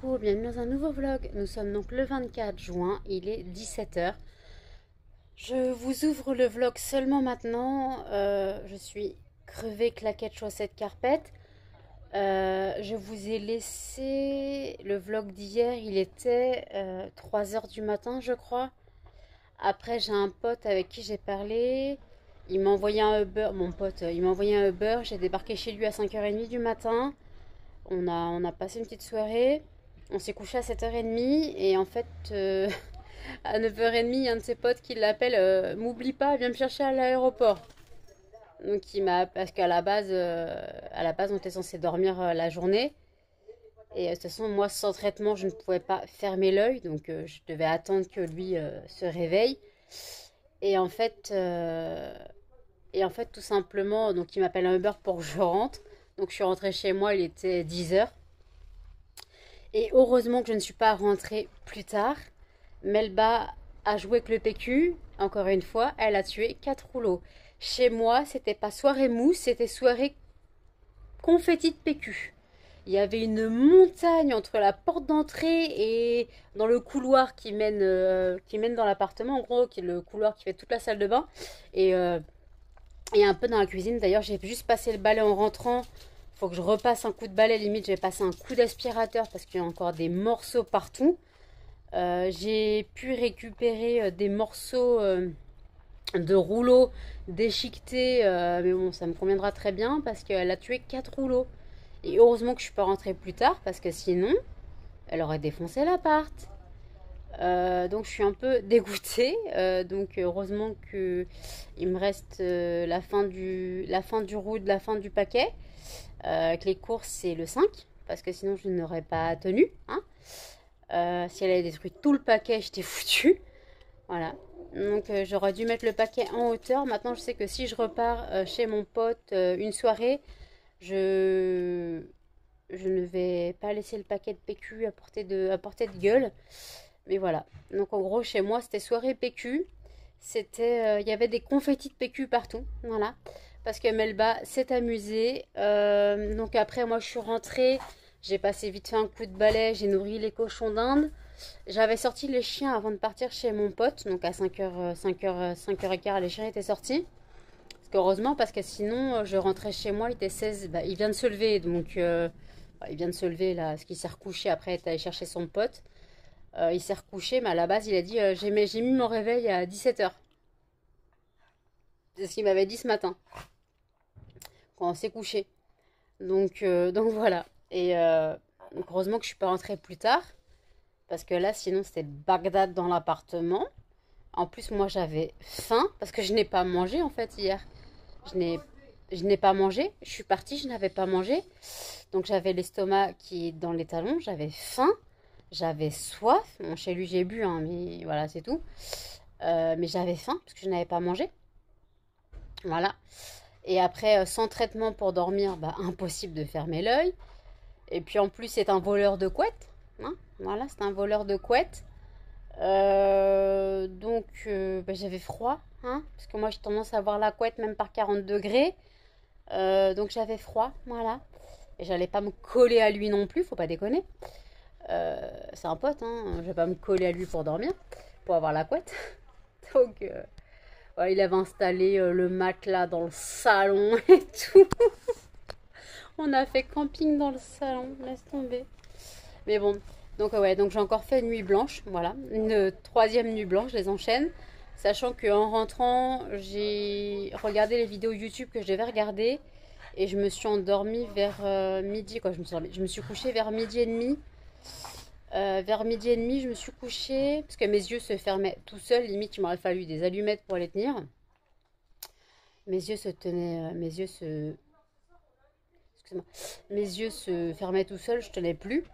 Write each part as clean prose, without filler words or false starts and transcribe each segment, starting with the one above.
coucou, bienvenue dans un nouveau vlog. Nous sommes donc le 24 juin, il est 17 h. Je vous ouvre le vlog seulement maintenant. Je suis crevée, claquette, chaussette, carpette. Je vous ai laissé le vlog d'hier, il était 3 h du matin je crois. Après j'ai un pote avec qui j'ai parlé. Il m'a envoyé un Uber, mon pote, il m'a envoyé un Uber. J'ai débarqué chez lui à 5 h 30 du matin. On a passé une petite soirée. On s'est couché à 7 h 30 et en fait, à 9 h 30, il y a un de ses potes qui l'appelle m'oublie pas, viens me chercher à l'aéroport. Donc il m'a. Parce qu'à la base, on était censé dormir la journée. Et de toute façon, moi, sans traitement, je ne pouvais pas fermer l'œil. Donc je devais attendre que lui se réveille. Et en fait, tout simplement, donc il m'appelle un Uber pour que je rentre. Donc je suis rentrée chez moi, il était 10 h. Et heureusement que je ne suis pas rentrée plus tard. Melba a joué avec le PQ. Encore une fois, elle a tué 4 rouleaux. Chez moi, c'était pas soirée mousse, c'était soirée confetti de PQ. Il y avait une montagne entre la porte d'entrée et dans le couloir qui mène dans l'appartement. En gros, qui est le couloir qui fait toute la salle de bain. Et un peu dans la cuisine. D'ailleurs, j'ai juste passé le balai en rentrant. Faut que je repasse un coup de balai. Limite, j'ai passé un coup d'aspirateur parce qu'il y a encore des morceaux partout. J'ai pu récupérer des morceaux de rouleaux déchiquetés. Mais bon, ça me conviendra très bien parce qu'elle a tué 4 rouleaux. Et heureusement que je suis pas rentrée plus tard parce que sinon, elle aurait défoncé l'appart. Donc je suis un peu dégoûtée. Donc heureusement que il me reste la fin du paquet. Que les courses c'est le 5 parce que sinon je n'aurais pas tenu. Hein. Si elle avait détruit tout le paquet, j'étais foutue. Voilà. Donc j'aurais dû mettre le paquet en hauteur. Maintenant je sais que si je repars chez mon pote une soirée, je ne vais pas laisser le paquet de PQ à portée de gueule. Mais voilà. Donc en gros, chez moi, c'était soirée PQ. Il y avait des confettis de PQ partout. Voilà. Parce que Melba s'est amusée. Donc après, moi, je suis rentrée. J'ai passé vite fait un coup de balai. J'ai nourri les cochons d'Inde. J'avais sorti les chiens avant de partir chez mon pote. Donc à 5h15, les chiens étaient sortis. Heureusement, parce que sinon, je rentrais chez moi. Il était 16. Bah, il vient de se lever. Donc, il vient de se lever là. Parce qu'il s'est recouché après être allé chercher son pote. Il s'est recouché, mais à la base, il a dit j'ai mis mon réveil à 17 h. C'est ce qu'il m'avait dit ce matin, quand on s'est couché. Donc voilà. Et donc heureusement que je suis pas rentrée plus tard, parce que là, sinon, c'était Bagdad dans l'appartement. En plus, moi, j'avais faim, parce que je n'ai pas mangé, en fait, hier. Je n'ai pas mangé. Je suis partie, je n'avais pas mangé. Donc, j'avais l'estomac qui est dans les talons. J'avais faim. J'avais soif. Bon, chez lui, j'ai bu, hein, mais voilà, c'est tout. Mais j'avais faim parce que je n'avais pas mangé. Voilà. Et après, sans traitement pour dormir, bah, impossible de fermer l'œil. Et puis en plus, c'est un voleur de couette. Hein, voilà, c'est un voleur de couette. Donc, bah, j'avais froid. Hein, parce que moi, j'ai tendance à avoir la couette même par 40 degrés. Donc, j'avais froid. Voilà. Et j'allais pas me coller à lui non plus, faut pas déconner. C'est un pote, hein. Je vais pas me coller à lui pour dormir, pour avoir la couette. Donc, ouais, il avait installé le matelas dans le salon et tout. On a fait camping dans le salon, laisse tomber. Mais bon, donc ouais, donc j'ai encore fait une nuit blanche, voilà, une troisième nuit blanche, je les enchaîne. Sachant qu'en rentrant, j'ai regardé les vidéos YouTube que je devais regarder et je me suis endormie vers midi, quoi. Je me suis couchée vers midi et demi. Vers midi et demi, je me suis couchée parce que mes yeux se fermaient tout seuls. Limite, il m'aurait fallu des allumettes pour les tenir. Mes yeux se tenaient, excusez-moi, mes yeux se fermaient tout seuls. Je tenais plus.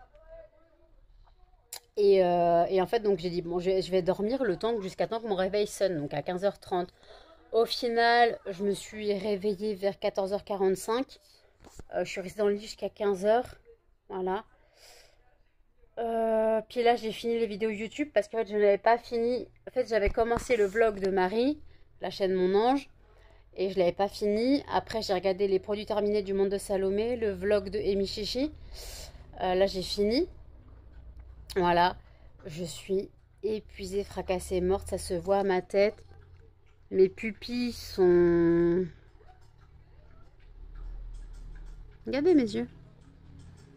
Et en fait, donc j'ai dit bon, je vais dormir le temps jusqu'à temps que mon réveil sonne, donc à 15 h 30. Au final, je me suis réveillée vers 14 h 45. Je suis restée dans le lit jusqu'à 15 h. Voilà. Puis là, j'ai fini les vidéos YouTube parce qu'en fait, je n'avais pas fini. En fait, j'avais commencé le vlog de Marie, la chaîne Mon Ange, et je l'avais pas fini. Après, j'ai regardé les produits terminés du monde de Salomé, le vlog de Amy Chichi. Là, j'ai fini. Voilà, je suis épuisée, fracassée, morte, ça se voit à ma tête. Mes pupilles sont... Regardez mes yeux.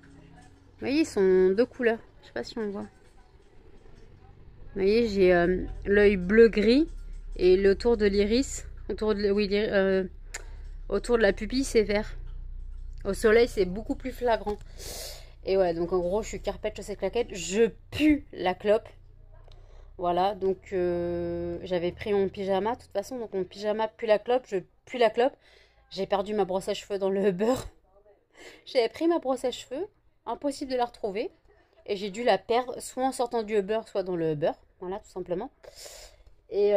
Vous voyez, ils sont deux couleurs. Je sais pas si on voit. Vous voyez, j'ai l'œil bleu-gris et le tour de l'iris, autour de, oui, autour de la pupille, c'est vert. Au soleil, c'est beaucoup plus flagrant. Et ouais, donc en gros, je suis carpette, chaussettes, claquettes. Je pue la clope. Voilà, donc j'avais pris mon pyjama, de toute façon, donc mon pyjama pue la clope, je pue la clope. J'ai perdu ma brosse à cheveux dans le beurre. J'avais pris ma brosse à cheveux, impossible de la retrouver. Et j'ai dû la perdre, soit en sortant du beurre, soit dans le beurre. Voilà, tout simplement. Et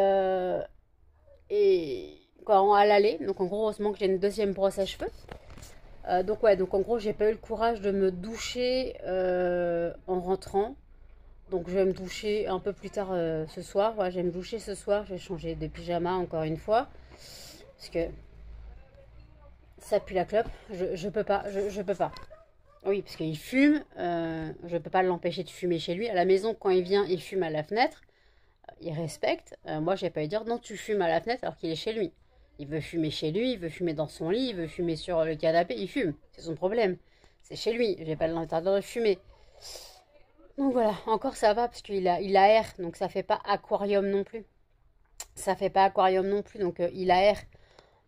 quand à l'aller, donc en gros, heureusement que j'ai une deuxième brosse à cheveux. Donc ouais, donc en gros, j'ai pas eu le courage de me doucher en rentrant. Donc je vais me doucher un peu plus tard ce soir. Voilà, je vais me doucher ce soir. Je vais changer de pyjama encore une fois. Parce que ça pue la clope. Je peux pas. Je peux pas. Oui, parce qu'il fume. Je peux pas l'empêcher de fumer chez lui. À la maison, quand il vient, il fume à la fenêtre. Il respecte. Moi, j'ai pas eu dire non, tu fumes à la fenêtre alors qu'il est chez lui. Il veut fumer chez lui, il veut fumer dans son lit, il veut fumer sur le canapé, il fume. C'est son problème. C'est chez lui. J'ai pas l'interdire de fumer. Donc voilà, encore ça va parce il aère, donc ça fait pas aquarium non plus. Ça fait pas aquarium non plus, donc il aère.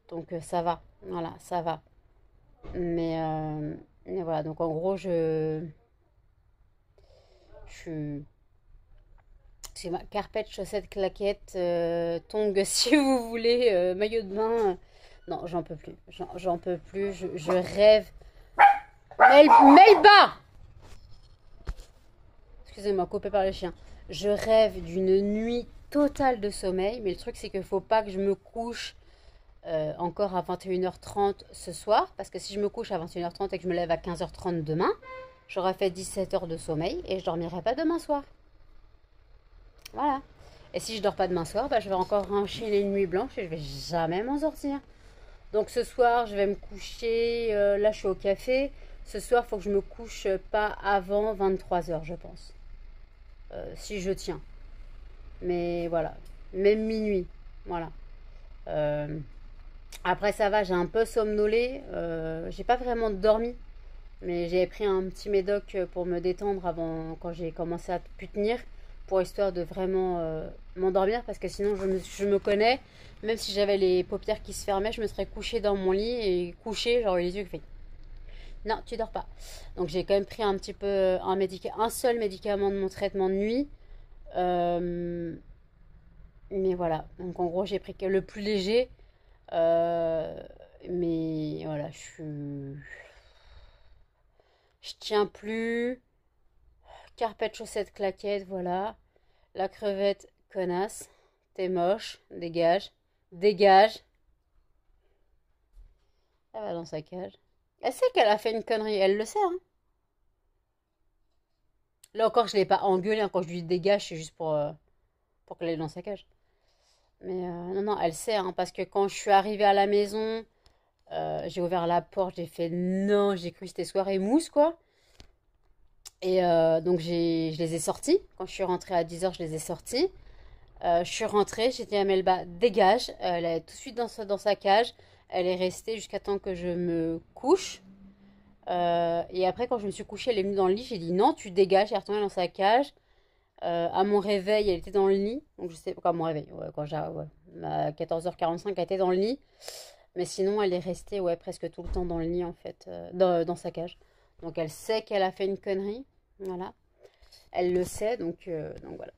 Donc ça va. Voilà, ça va. Mais, euh, mais voilà, donc en gros, je suis. C'est ma carpette, chaussettes, claquettes, tongs si vous voulez, maillot de bain. Non, j'en peux plus. J'en peux plus. Je rêve. Melba! Excusez-moi, coupé par les chiens. Je rêve d'une nuit totale de sommeil, mais le truc c'est qu'il faut pas que je me couche encore à 21h30 ce soir, parce que si je me couche à 21h30 et que je me lève à 15h30 demain, j'aurai fait 17 heures de sommeil et je dormirai pas demain soir. Voilà. Et si je dors pas demain soir, bah, je vais encore enchaîner une nuit blanche et je vais jamais m'en sortir. Donc ce soir, je vais me coucher, là je suis au café. Ce soir, il faut que je me couche pas avant 23h, je pense. Si je tiens. Mais voilà, même minuit. Voilà. Euh, Après, ça va, j'ai un peu somnolé. J'ai pas vraiment dormi. Mais j'ai pris un petit médoc pour me détendre avant, quand j'ai commencé à plus tenir. Pour histoire de vraiment m'endormir. Parce que sinon, je me connais. Même si j'avais les paupières qui se fermaient, je me serais couchée dans mon lit et couchée, genre les yeux qui fait. Non, tu dors pas. Donc j'ai quand même pris un petit peu un seul médicament de mon traitement de nuit. Euh, mais voilà. Donc en gros, j'ai pris que le plus léger. Euh, mais voilà, je tiens plus. Carpette, chaussettes, claquettes, voilà. La crevette, connasse. T'es moche, dégage. Dégage. Elle va dans sa cage. Elle sait qu'elle a fait une connerie, elle le sait, hein. Là encore, je l'ai pas engueulé, hein, quand je lui dis dégage, c'est juste pour qu'elle aille dans sa cage. Mais non, non, elle sait, hein, parce que quand je suis arrivée à la maison, j'ai ouvert la porte, j'ai fait non, j'ai cru que c'était soirée mousse, quoi. Et donc je les ai sortis. Quand je suis rentrée à 10h, je les ai sortis. Je suis rentrée, j'ai dit à Melba, dégage. Elle est tout de suite dans sa cage. Elle est restée jusqu'à temps que je me couche. Et après, quand je me suis couchée, elle est venue dans le lit. J'ai dit non, tu dégages. Elle est retournée dans sa cage. À mon réveil, elle était dans le lit. Donc je sais pas, à mon réveil, ouais, ouais. À 14h45, elle était dans le lit. Mais sinon, elle est restée, ouais, presque tout le temps dans le lit, en fait, dans sa cage. Donc elle sait qu'elle a fait une connerie. Voilà. Elle le sait, donc voilà.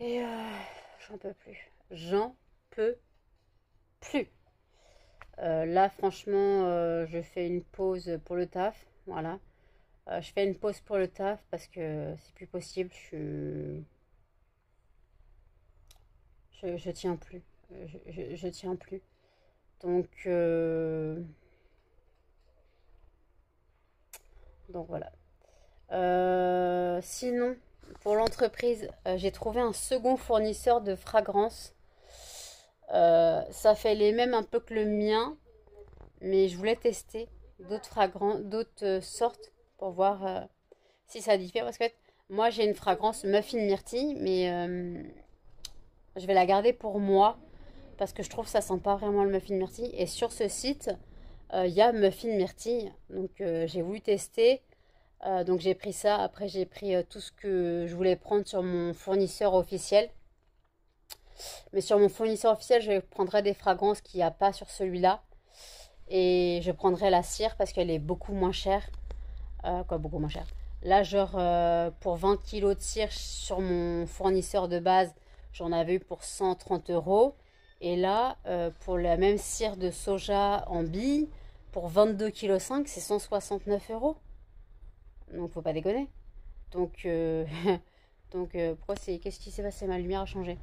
Et j'en peux plus. J'en peux plus. Là, franchement, je fais une pause pour le taf. Voilà. Je fais une pause pour le taf parce que c'est plus possible. Je tiens plus. Je tiens plus. Donc, donc voilà. Sinon, pour l'entreprise, j'ai trouvé un second fournisseur de fragrances. Ça fait les mêmes un peu que le mien, mais je voulais tester d'autres fragrances, d'autres sortes pour voir si ça diffère. Parce que Moi, j'ai une fragrance muffin myrtille, mais je vais la garder pour moi parce que je trouve que ça sent pas vraiment le muffin myrtille. Et sur ce site, il y a muffin myrtille. Donc, j'ai voulu tester. Donc, j'ai pris ça. Après, j'ai pris tout ce que je voulais prendre sur mon fournisseur officiel. Mais sur mon fournisseur officiel, je prendrai des fragrances qu'il n'y a pas sur celui-là. Et je prendrai la cire parce qu'elle est beaucoup moins chère. Quoi, beaucoup moins chère. Là, genre, pour 20 kilos de cire sur mon fournisseur de base, j'en avais eu pour 130 euros. Et là, pour la même cire de soja en billes, pour 22,5 kg, c'est 169 euros. Donc, faut pas déconner. Donc, pourquoi c'est. Qu'est-ce qui s'est passé? Ma lumière a changé.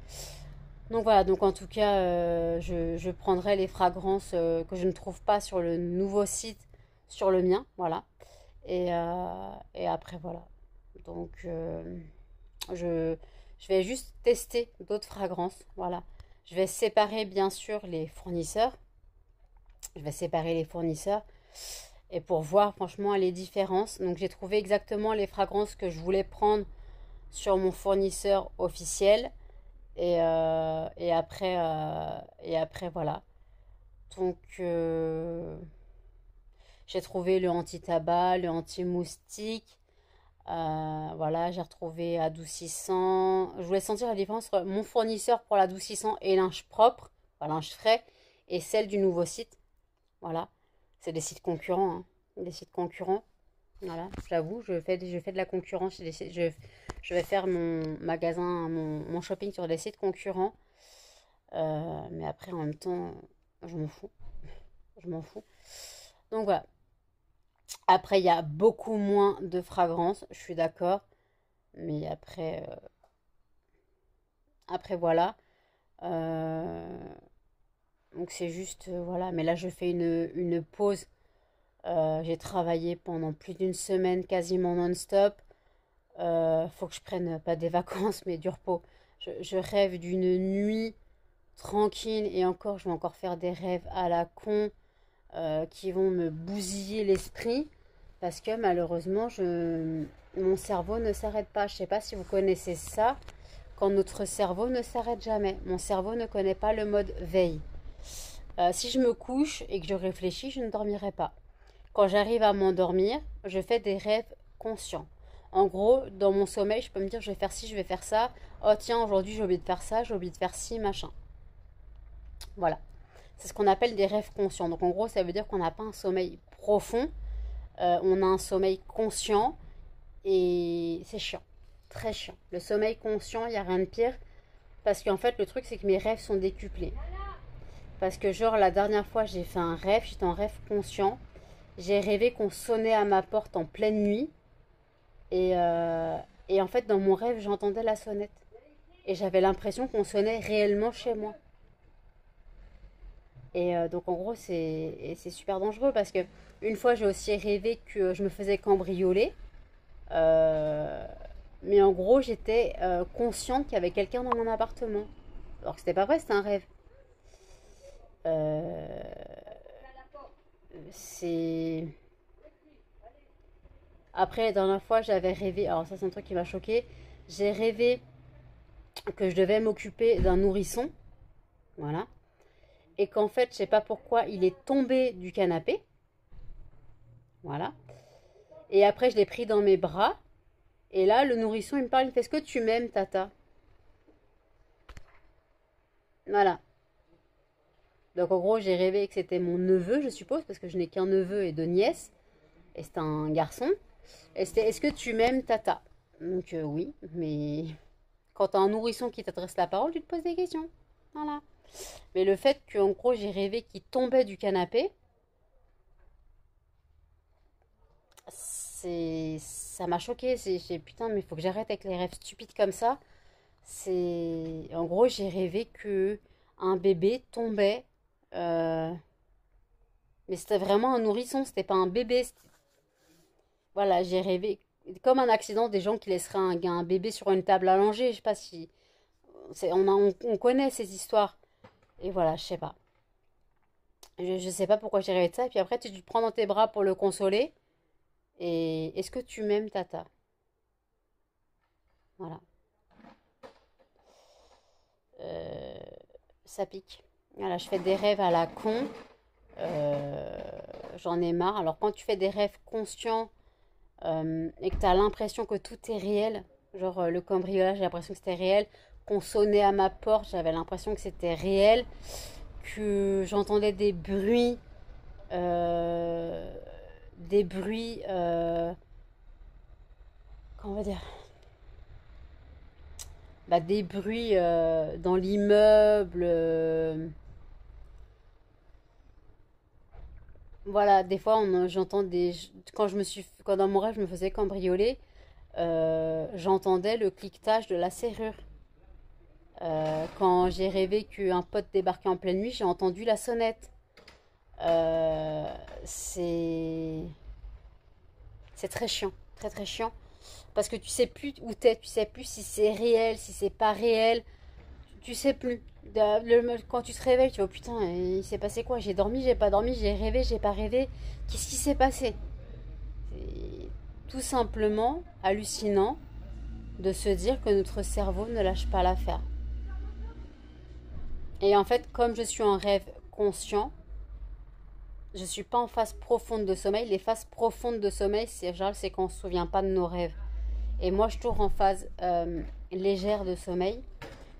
Donc voilà, donc en tout cas, je prendrai les fragrances que je ne trouve pas sur le nouveau site, sur le mien, voilà. Et après, voilà. Donc, je, je vais juste tester d'autres fragrances, voilà. Je vais séparer, bien sûr, les fournisseurs. Je vais séparer les fournisseurs. Et pour voir, franchement, les différences. Donc, j'ai trouvé exactement les fragrances que je voulais prendre sur mon fournisseur officiel. Et après, voilà. Donc, j'ai trouvé le anti-tabac, le anti-moustique. Voilà, j'ai retrouvé adoucissant. Je voulais sentir la différence entre mon fournisseur pour l'adoucissant et linge propre, enfin, linge frais, et celle du nouveau site. Voilà, c'est des sites concurrents, hein. Des sites concurrents. Voilà, j'avoue, je fais de la concurrence. Je vais faire mon magasin, mon shopping sur des sites concurrents. Mais après, en même temps, je m'en fous. Je m'en fous. Donc voilà. Après, il y a beaucoup moins de fragrances, je suis d'accord. Mais après voilà. Euh, donc c'est juste, voilà. Mais là, je fais une pause. J'ai travaillé pendant plus d'une semaine, quasiment non-stop. Faut que je prenne pas des vacances, mais du repos. Je rêve d'une nuit tranquille et encore, je vais encore faire des rêves à la con qui vont me bousiller l'esprit parce que malheureusement, mon cerveau ne s'arrête pas. Je sais pas si vous connaissez ça, quand notre cerveau ne s'arrête jamais. Mon cerveau ne connaît pas le mode veille. Si je me couche et que je réfléchis, je ne dormirai pas. Quand j'arrive à m'endormir, je fais des rêves conscients. En gros, dans mon sommeil, je peux me dire je vais faire ci, je vais faire ça. Oh tiens, aujourd'hui j'ai oublié de faire ça, j'ai oublié de faire ci, machin. Voilà. C'est ce qu'on appelle des rêves conscients. Donc en gros, ça veut dire qu'on n'a pas un sommeil profond, on a un sommeil conscient et c'est chiant. Très chiant. Le sommeil conscient, il n'y a rien de pire. Parce qu'en fait, le truc, c'est que mes rêves sont décuplés. Parce que genre, la dernière fois, j'ai fait un rêve, j'étais en rêve conscient. J'ai rêvé qu'on sonnait à ma porte en pleine nuit. Et, euh, et en fait, dans mon rêve, j'entendais la sonnette. Et j'avais l'impression qu'on sonnait réellement chez moi. Donc en gros, c'est super dangereux parce que une fois, j'ai aussi rêvé que je me faisais cambrioler. Euh, mais en gros, j'étais consciente qu'il y avait quelqu'un dans mon appartement. Alors que c'était pas vrai, c'était un rêve. Euh, c'est... Après, la dernière fois, j'avais rêvé... Alors ça, c'est un truc qui m'a choqué. J'ai rêvé que je devais m'occuper d'un nourrisson. Voilà. Et qu'en fait, je sais pas pourquoi, il est tombé du canapé. Voilà. Et après, je l'ai pris dans mes bras. Et là, le nourrisson, il me parle, il me fait: est-ce que tu m'aimes, Tata? Voilà. Donc en gros, j'ai rêvé que c'était mon neveu, je suppose, parce que je n'ai qu'un neveu et deux nièces. Et c'est un garçon. Et c'était: est-ce que tu m'aimes, Tata? Donc oui, mais quand t'as un nourrisson qui t'adresse la parole, tu te poses des questions. Voilà. Mais le fait qu'en gros, j'ai rêvé qu'il tombait du canapé, ça m'a choqué. Putain, mais il faut que j'arrête avec les rêves stupides comme ça. En gros, j'ai rêvé que un bébé tombait. euh, Mais c'était vraiment un nourrisson, c'était pas un bébé. Voilà, j'ai rêvé. Comme un accident, des gens qui laisseraient un bébé sur une table allongée. Je sais pas si. On connaît ces histoires. Et voilà, je sais pas. Je sais pas pourquoi j'ai rêvé de ça. Et puis après, tu te prends dans tes bras pour le consoler. Et est-ce que tu m'aimes, Tata? Voilà. Ça pique. Voilà, je fais des rêves à la con. J'en ai marre. Alors quand tu fais des rêves conscients et que tu as l'impression que tout est réel, genre le cambriolage, j'ai l'impression que c'était réel, qu'on sonnait à ma porte, j'avais l'impression que c'était réel, que j'entendais euh, des bruits, comment on va dire, bah, des bruits dans l'immeuble. Voilà, des fois j'entends des, quand dans mon rêve je me faisais cambrioler, j'entendais le cliquetage de la serrure. Quand j'ai rêvé qu'un pote débarquait en pleine nuit, j'ai entendu la sonnette. Euh, c'est c'est très chiant, très très chiant, parce que tu sais plus où t'es, tu sais plus si c'est réel, si c'est pas réel, tu sais plus. Quand tu te réveilles, tu vois, oh putain, il s'est passé quoi? J'ai dormi, j'ai pas dormi, j'ai rêvé, j'ai pas rêvé. Qu'est-ce qui s'est passé? C'est tout simplement hallucinant de se dire que notre cerveau ne lâche pas l'affaire. Et en fait, comme je suis en rêve conscient, je suis pas en phase profonde de sommeil. Les phases profondes de sommeil, c'est quand on se souvient pas de nos rêves. Et moi, je tourne en phase légère de sommeil.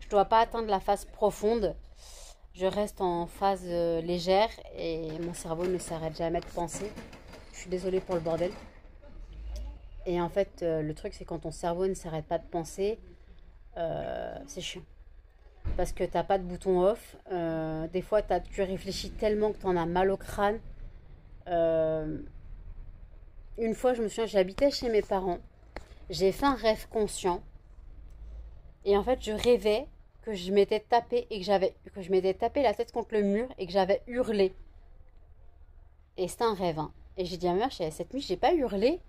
Je dois pas atteindre la phase profonde. Je reste en phase légère et mon cerveau ne s'arrête jamais de penser. Je suis désolée pour le bordel. Et en fait, le truc, c'est quand ton cerveau ne s'arrête pas de penser, c'est chiant. Parce que t'as pas de bouton off. Des fois, tu réfléchis tellement que t'en as mal au crâne. Euh, une fois, je me souviens, j'habitais chez mes parents. J'ai fait un rêve conscient. Et en fait, je rêvais que je m'étais tapé que je m'étais tapé la tête contre le mur et que j'avais hurlé. Et c'était un rêve, hein. Et j'ai dit à ma mère, cette nuit, j'ai pas hurlé.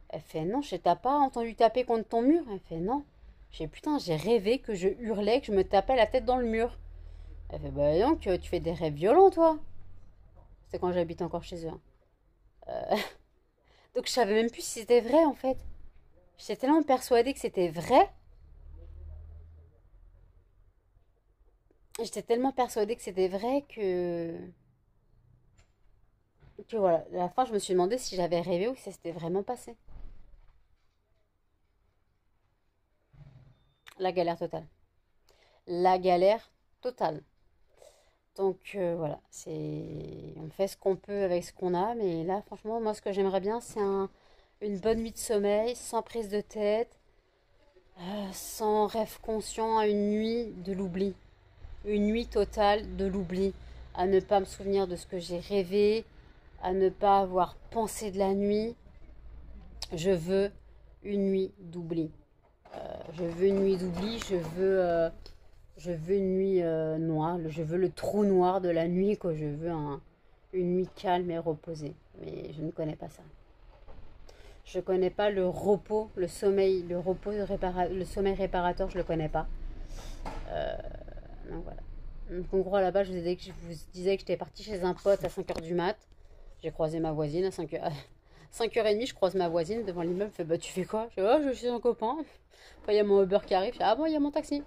Elle fait non, je t'ai pas entendu taper contre ton mur. Elle fait non. J'ai putain, j'ai rêvé que je hurlais, que je me tapais la tête dans le mur. Elle fait bah donc, tu fais des rêves violents, toi. C'était quand j'habitais encore chez eux, hein. Donc je savais même plus si c'était vrai en fait. J'étais tellement persuadée que c'était vrai. J'étais tellement persuadée que c'était vrai que voilà. À la fin, je me suis demandé si j'avais rêvé ou si ça s'était vraiment passé. La galère totale. La galère totale. Donc voilà, on fait ce qu'on peut avec ce qu'on a, mais là franchement moi ce que j'aimerais bien c'est une bonne nuit de sommeil, sans prise de tête, sans rêve conscient, une nuit de l'oubli, une nuit totale de l'oubli, à ne pas me souvenir de ce que j'ai rêvé, à ne pas avoir pensé de la nuit. Je veux une nuit d'oubli. Je veux une nuit d'oubli, je veux une nuit noire, je veux le trou noir de la nuit, quoi. Je veux une nuit calme et reposée. Mais je ne connais pas ça. Je connais pas le repos, le sommeil, le sommeil réparateur, je le connais pas. Euh, donc voilà. Donc en gros, là-bas, je vous disais que j'étais partie chez un pote à 5h du mat. J'ai croisé ma voisine à 5h. À 5h30, je croise ma voisine devant l'immeuble. Fait bah, tu fais quoi? Je fais oh, je suis un copain. Après, il y a mon Uber qui arrive. Je fais ah bon, il y a mon taxi.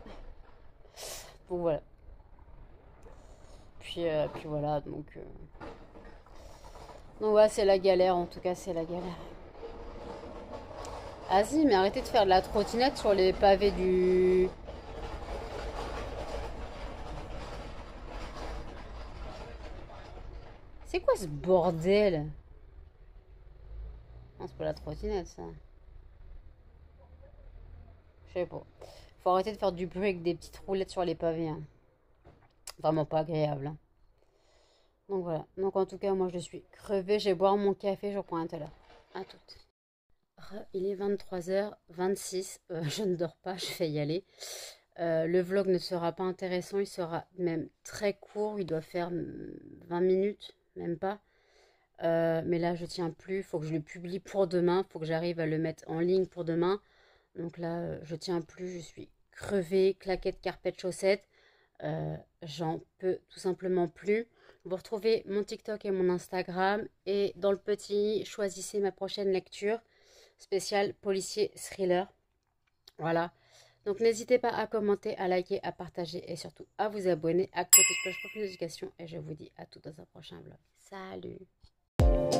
Donc voilà. Puis voilà, donc ouais, c'est la galère, en tout cas, c'est la galère. Ah si, mais arrêtez de faire de la trottinette sur les pavés du... C'est quoi ce bordel? Non, c'est pas la trottinette, ça. Je sais pas. Faut arrêter de faire du bruit avec des petites roulettes sur les pavés, hein. Vraiment pas agréable, hein. Donc voilà. Donc en tout cas, moi je suis crevée. Je vais boire mon café, je reprends un tout à l'heure. À toutes. Il est 23h26. Je ne dors pas, je vais y aller. Le vlog ne sera pas intéressant, il sera même très court. Il doit faire 20 minutes, même pas. Mais là, je tiens plus. Il faut que je le publie pour demain. Il faut que j'arrive à le mettre en ligne pour demain. Donc là, je tiens plus. Je suis crevée, claquette, carpette, chaussettes. J'en peux tout simplement plus. Vous retrouvez mon TikTok et mon Instagram. Et dans le petit, choisissez ma prochaine lecture spéciale policier thriller. Voilà. Donc n'hésitez pas à commenter, à liker, à partager et surtout à vous abonner, à activer la cloche pour plus d'éducation. Et je vous dis à tout dans un prochain vlog. Salut!